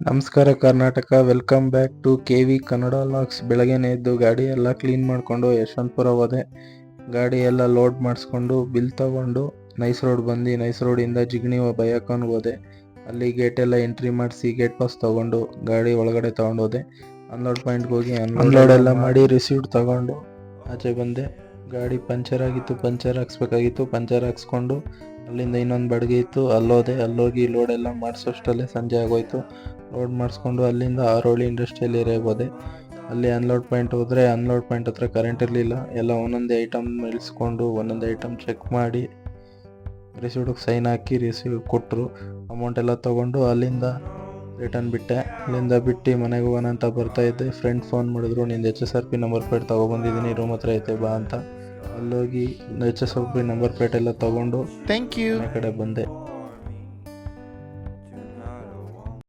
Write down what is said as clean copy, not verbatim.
ನಮಸ್ಕಾರ Karnataka, welcome back to KV Kannada vlogs. ಬೆಳಗ್ಗೆನೇ ಎದ್ದು ಗಾಡಿ ಎಲ್ಲ ಕ್ಲೀನ್ ಮಾಡಿಕೊಂಡು ಯಶವಂತಪುರ ಹೋದೆ. ಗಾಡಿ ಎಲ್ಲ ಲೋಡ್ ಮಾಡಿಸ್ಕೊಂಡು ಬಿಲ್ ತಗೊಂಡು ನೈಸ್ ರೋಡ್ ಬಂದು ನೈಸ್ ರೋಡಿಂದ ಜಿಗಣಿ ಬೈಯಕ್ಕನ್ಗೆ ಹೋದೆ. ಅಲ್ಲಿ ಗೇಟ್ ಎಲ್ಲ ಎಂಟ್ರಿ ಮಾಡಿಸಿ ಗೇಟ್ ಪಾಸ್ ತಗೊಂಡು ಗಾಡಿ ಒಳಗಡೆ ತಗೊಂಡೋದೆ. ಅನ್ಲೋಡ್ ಪಾಯಿಂಟ್ಗೆ ಹೋಗಿ ಅನ್ಲೋಡ್ ಎಲ್ಲ ಮಾಡಿ ರಿಸೀವ್ಟ್ ತಗೊಂಡು ಆಚೆ ಬಂದೆ. ಗಾಡಿ ಪಂಚರ್ ಆಗಿತ್ತು, ಪಂಚರ್ ಹಾಕ್ಸ್ಬೇಕಾಗಿತ್ತು. ಪಂಚರ್ ಹಾಕ್ಸ್ಕೊಂಡು ಅಲ್ಲಿಂದ ಇನ್ನೊಂದು ಬಡ್ಗೆ ಇತ್ತು, ಅಲ್ಲೋಗಿ ಲೋಡ್ ಎಲ್ಲ ಮಾಡಿಸೋಷ್ಟಲ್ಲೇ ಸಂಜೆ ಆಗೋಯ್ತು. ಲೋಡ್ ಮಾಡಿಸ್ಕೊಂಡು ಅಲ್ಲಿಂದ ಆರೋಳಿ ಇಂಡಸ್ಟ್ರಿಯಲ್ ಏರಿಯಾಗೆ ಹೋದೆ. ಅಲ್ಲಿ ಅನ್ಲೋಡ್ ಪಾಯಿಂಟ್ ಹೋದರೆ ಅನ್ಲೋಡ್ ಪಾಯಿಂಟ್ ಹತ್ರ ಕರೆಂಟ್ ಇರಲಿಲ್ಲ. ಎಲ್ಲ ಒಂದೊಂದೇ ಐಟಮ್ ಇಳಿಸ್ಕೊಂಡು ಒಂದೊಂದೇ ಐಟಮ್ ಚೆಕ್ ಮಾಡಿ ರಿಸೀವ್ಟಿಗೆ ಸೈನ್ ಹಾಕಿ ರಿಸೀವ್ ಕೊಟ್ಟರು. ಅಮೌಂಟ್ ಎಲ್ಲ ತೊಗೊಂಡು ಅಲ್ಲಿಂದ ರಿಟರ್ನ್ ಬಿಟ್ಟೆ. ಅಲ್ಲಿಂದ ಬಿಟ್ಟು ಮನೆಗೆ ಹೋಗೋಣ ಅಂತ ಬರ್ತಾಯಿದ್ದೆ. ಫ್ರೆಂಡ್ ಫೋನ್ ಮಾಡಿದ್ರು, ನಿಂದು HSRP ನಂಬರ್ ಪ್ಲೇಟ್ ತೊಗೊಬಂದಿದ್ದೀನಿ, ರೂಮ್ ಹತ್ರ ಐತೆ ಬಾ ಅಂತ. ಅಲ್ಲೋಗಿ HSRP ನಂಬರ್ ಪ್ಲೇಟ್ ಎಲ್ಲ ತೊಗೊಂಡು ಮನೆ ಕಡೆ ಬಂದೆ.